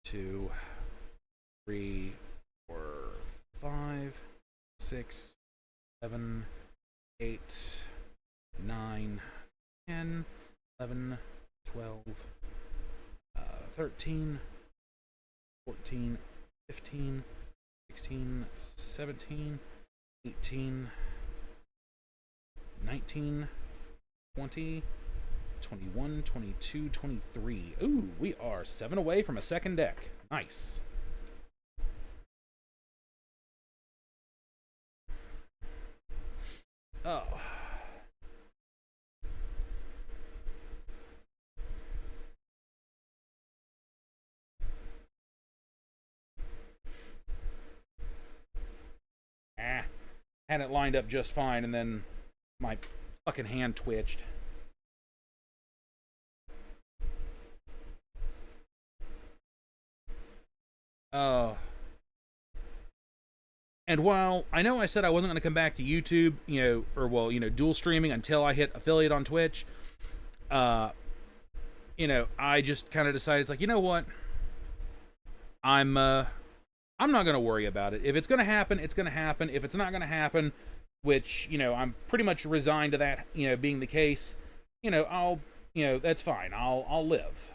2, 3, 4, 5, 6, 7, 8, 9, 10, 11, 12, 13, 14, 15, 16, 17, 18, 19, 20, 21, 22, 23. Ooh, we are 7 away from a second deck. Nice. Oh. Had it lined up just fine, and then my fucking hand twitched. And while I know I said I wasn't going to come back to YouTube, dual streaming until I hit affiliate on Twitch, I just kind of decided, it's like, you know what? I'm not going to worry about it. If it's going to happen, it's going to happen. If it's not going to happen, which, I'm pretty much resigned to that, being the case, I'll, that's fine. I'll live.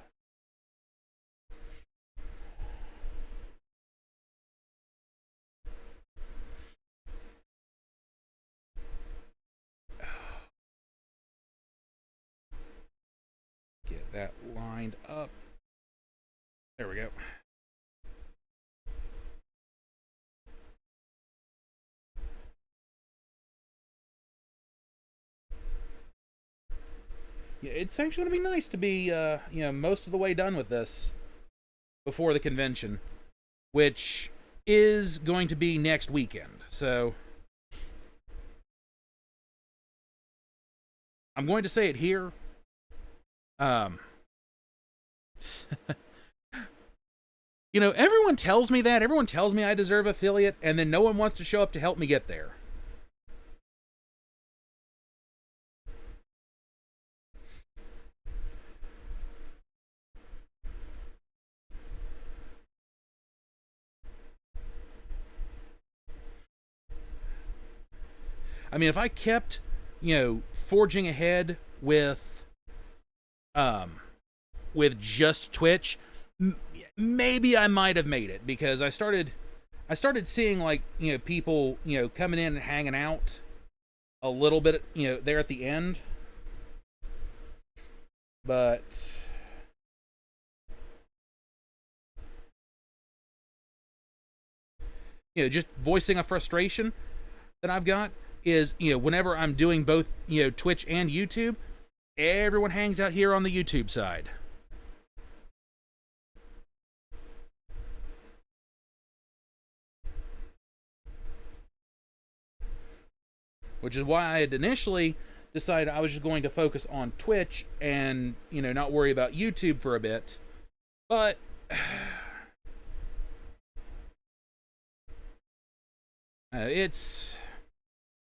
Get Get that lined up. There we go. Yeah, it's actually going to be nice to be, most of the way done with this before the convention, which is going to be next weekend. So I'm going to say it here. Everyone tells me that. Everyone tells me I deserve affiliate, and then no one wants to show up to help me get there. I mean, if I kept, forging ahead with just Twitch, maybe I might have made it, because I started seeing, like, people, coming in and hanging out a little bit, there at the end. But just voicing a frustration that I've got is, whenever I'm doing both, Twitch and YouTube, everyone hangs out here on the YouTube side. Which is why I had initially decided I was just going to focus on Twitch and, not worry about YouTube for a bit. But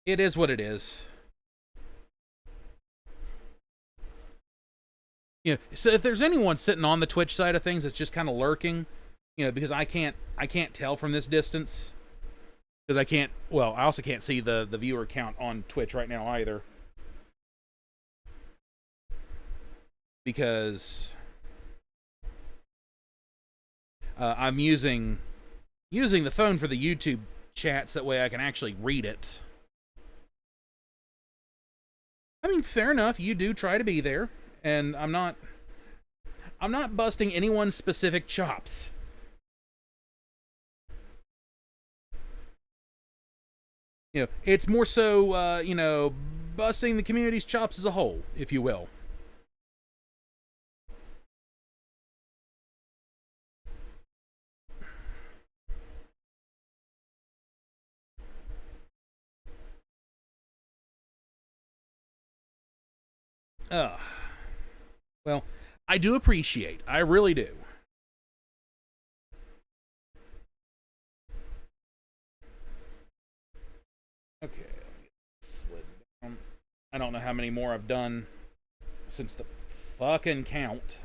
it is what it is. So if there's anyone sitting on the Twitch side of things that's just kind of lurking, because I can't tell from this distance, because I also can't see the viewer count on Twitch right now either, because I'm using the phone for the YouTube chats, that way I can actually read it. I mean, fair enough, you do try to be there, and I'm not busting anyone's specific chops. It's more so, busting the community's chops as a whole, if you will. Well, I do appreciate. I really do. Okay. I don't know how many more I've done since the fucking count.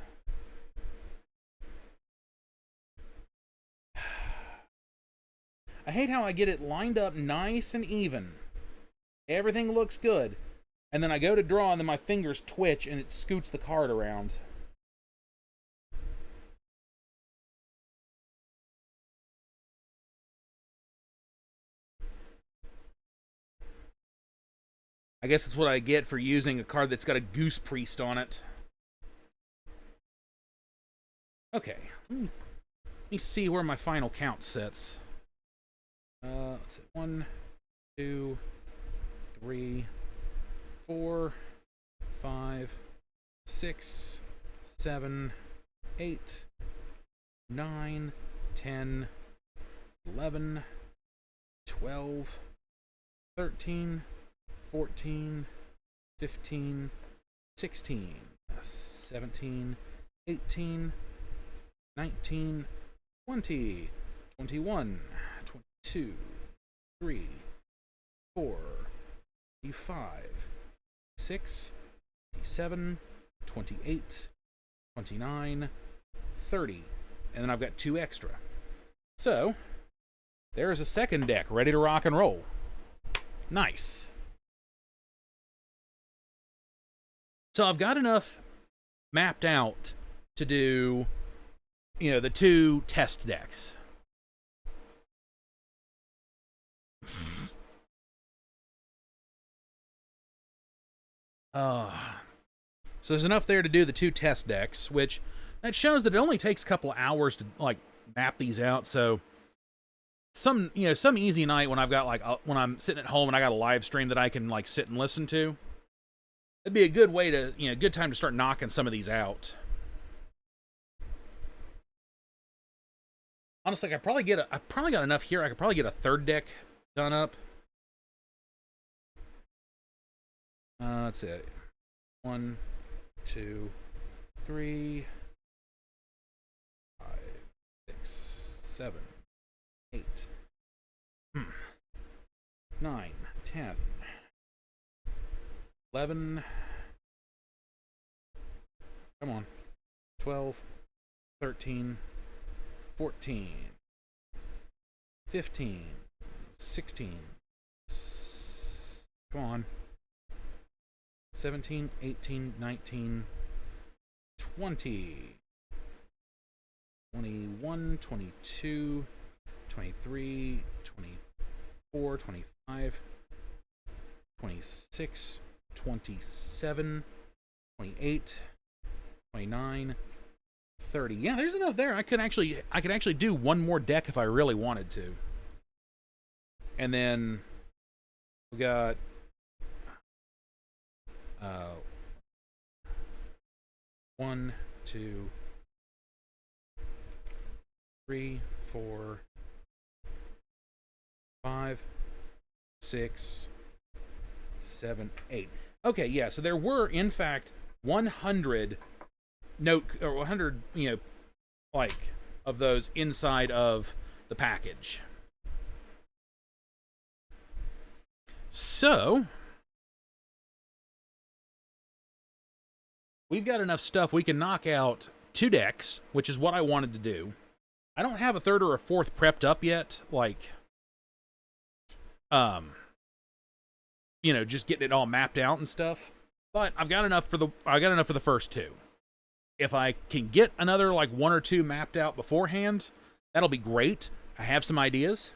I hate how I get it lined up nice and even. Everything looks good. And then I go to draw, and then my fingers twitch, and it scoots the card around. I guess it's what I get for using a card that's got a Goose Priest on it. Okay. Let me see where my final count sits. Let's see. 1, 2, 3, 4, 5, 6, 7, 8, 9, 10, 11, 12, 13, 14, 15, 16, 17, 18, 19, 20, 21, 22, 3, 4, 5, 6, 7, 28, 29, 30, and then I've got 2 extra. So, there's a second deck ready to rock and roll. Nice. So I've got enough mapped out to do, the 2 test decks. So there's enough there to do the 2 test decks, which that shows that it only takes a couple of hours to like map these out. So some easy night when I've got like when I'm sitting at home and I got a live stream that I can like sit and listen to, it'd be a good way to, good time to start knocking some of these out. Honestly, I probably got enough here. I could probably get a 3rd deck done up. That's it. 1, 2, 3, 5, 6, 7, 8, 9, 10, 11. Come on. 12, 13, 14, 15, 16. Come on. 17, 18, 19, 20, 21, 22, 23, 24, 25, 26, 27, 28, 29, 30. Yeah, there's enough there. I could actually do one more deck if I really wanted to. And then we got 1, 2, 3, 4, 5, 6, 7, 8. Okay, yeah, so there were in fact 100 or 100, like of those inside of the package. So we've got enough stuff we can knock out 2 decks, which is what I wanted to do. I don't have a 3rd or a 4th prepped up yet, like just getting it all mapped out and stuff. But I've got enough for the first 2. If I can get another like 1 or 2 mapped out beforehand, that'll be great. I have some ideas.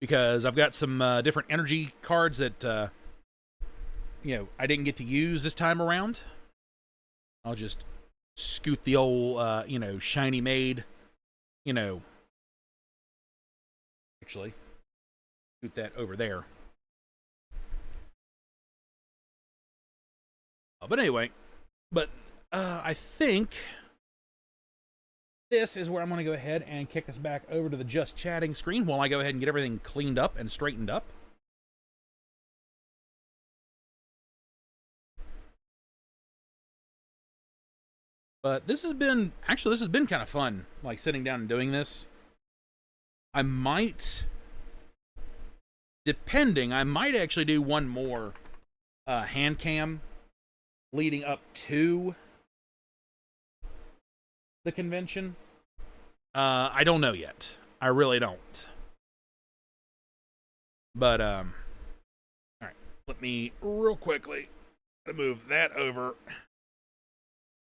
Because I've got some different energy cards that I didn't get to use this time around. I'll just scoot the old shiny maid, actually scoot that over there. But anyway, I think this is where I'm going to go ahead and kick us back over to the Just Chatting screen while I go ahead and get everything cleaned up and straightened up. But this has been kind of fun, like sitting down and doing this. I might actually do one more Handcam leading up to the convention. I don't know yet. I really don't. But all right, let me real quickly move that over.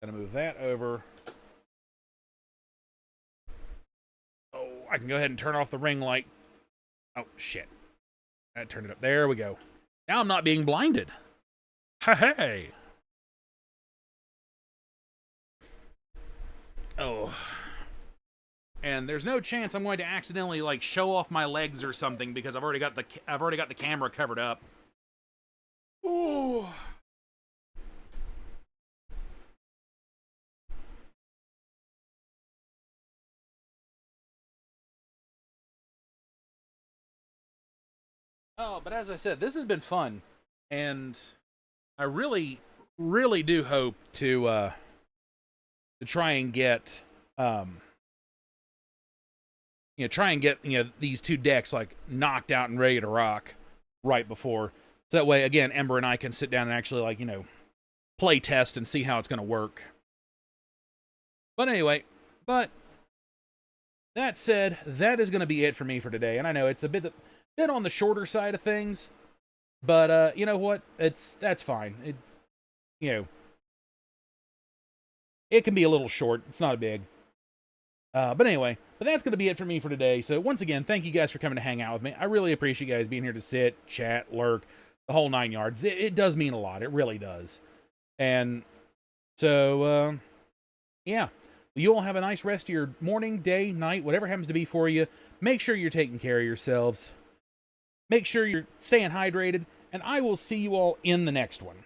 Gotta move that over. Oh, I can go ahead and turn off the ring light. Oh shit! I turned it up. There we go. Now I'm not being blinded. Hey. Oh. And there's no chance I'm going to accidentally like show off my legs or something because I've already got the camera covered up. Ooh. Oh, but as I said, this has been fun, and I really, really do hope to try and get these 2 decks like knocked out and ready to rock right before. So that way, again, Ember and I can sit down and actually like play test and see how it's going to work. But anyway, that said, that is going to be it for me for today. And I know it's a bit on the shorter side of things, but you know what? That's fine. It can be a little short. It's not a big. But anyway, that's going to be it for me for today. So once again, thank you guys for coming to hang out with me. I really appreciate you guys being here to sit, chat, lurk, the whole 9 yards. It does mean a lot. It really does. And so, yeah. You all have a nice rest of your morning, day, night, whatever happens to be for you. Make sure you're taking care of yourselves. Make sure you're staying hydrated. And I will see you all in the next one.